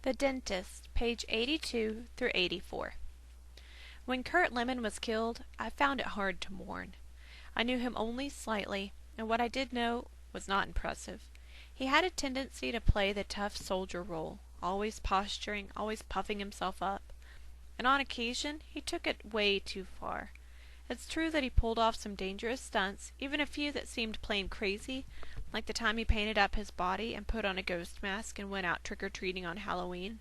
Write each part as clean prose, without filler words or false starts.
The Dentist, page 82 through 84. When Kurt Lemon was killed, I found it hard to mourn. I knew him only slightly, and what I did know was not impressive. He had a tendency to play the tough soldier role, always posturing, always puffing himself up. And on occasion, he took it way too far. It's true that he pulled off some dangerous stunts, even a few that seemed plain crazy, like the time he painted up his body and put on a ghost mask and went out trick-or-treating on Halloween.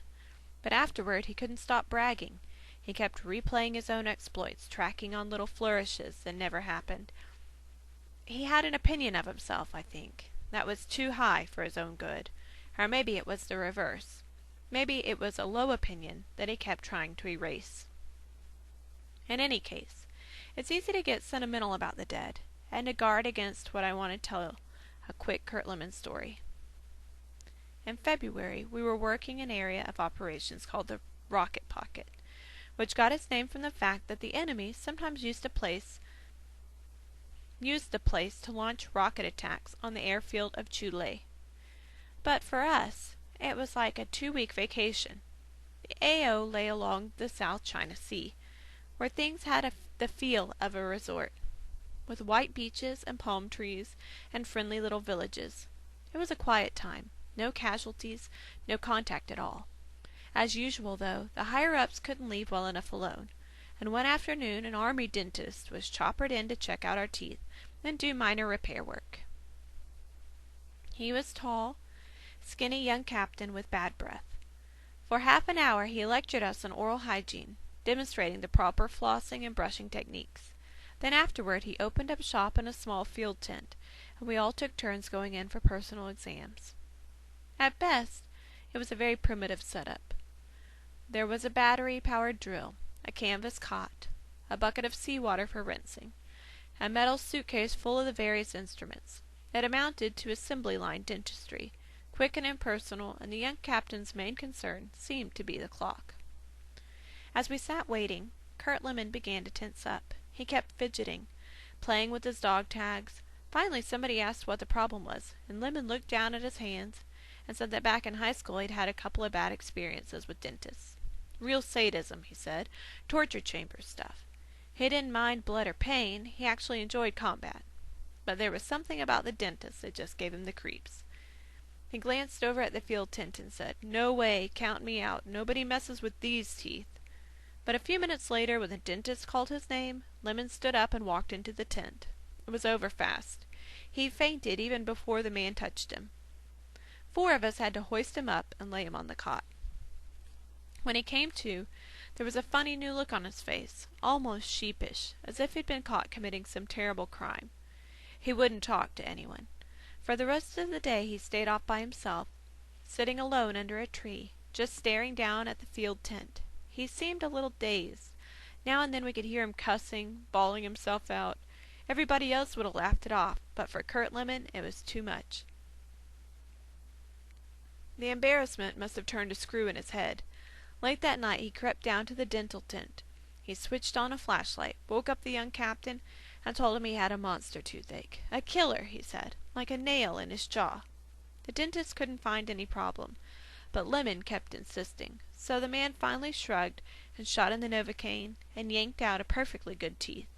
But afterward he couldn't stop bragging. He kept replaying his own exploits, tracking on little flourishes that never happened. He had an opinion of himself, I think, that was too high for his own good. Or maybe it was the reverse. Maybe it was a low opinion that he kept trying to erase. In any case, it's easy to get sentimental about the dead, and to guard against what I want to tell a quick Kurt Lemon story. In February, we were working an area of operations called the Rocket Pocket, which got its name from the fact that the enemy sometimes used the place to launch rocket attacks on the airfield of Chulé. But for us, it was like a 2-week vacation. The AO lay along the South China Sea, where things had the feel of a resort, with white beaches and palm trees and friendly little villages. It was a quiet time. No casualties, no contact at all. As usual, though, the higher-ups couldn't leave well enough alone, and one afternoon an army dentist was choppered in to check out our teeth and do minor repair work. He was tall, skinny young captain with bad breath. For half an hour he lectured us on oral hygiene, demonstrating the proper flossing and brushing techniques. Then afterward he opened up shop in a small field tent, and we all took turns going in for personal exams. At best, it was a very primitive setup. There was a battery-powered drill, a canvas cot, a bucket of seawater for rinsing, a metal suitcase full of the various instruments. It amounted to assembly-line dentistry, quick and impersonal, and the young captain's main concern seemed to be the clock. As we sat waiting, Kurt Lemon began to tense up. He kept fidgeting, playing with his dog tags. Finally somebody asked what the problem was, and Lemon looked down at his hands and said that back in high school he'd had a couple of bad experiences with dentists. Real sadism, he said. Torture chamber stuff. He didn't mind blood or pain. He actually enjoyed combat. But there was something about the dentist that just gave him the creeps. He glanced over at the field tent and said, "No way, count me out. Nobody messes with these teeth." But a few minutes later, when the dentist called his name, Lemon stood up and walked into the tent. It was over fast. He fainted even before the man touched him. 4 of us had to hoist him up and lay him on the cot. When he came to, there was a funny new look on his face, almost sheepish, as if he'd been caught committing some terrible crime. He wouldn't talk to anyone. For the rest of the day he stayed off by himself, sitting alone under a tree, just staring down at the field tent. He seemed a little dazed. Now and then we could hear him cussing, bawling himself out. Everybody else would have laughed it off, but for Kurt Lemon it was too much. The embarrassment must have turned a screw in his head. Late that night he crept down to the dental tent. He switched on a flashlight, woke up the young captain, and told him he had a monster toothache. A killer, he said, like a nail in his jaw. The dentist couldn't find any problem, but Lemon kept insisting, so the man finally shrugged and shot in the Novocaine and yanked out a perfectly good teeth.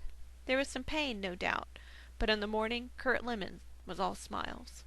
There was some pain, no doubt, but in the morning Kurt Lemon was all smiles.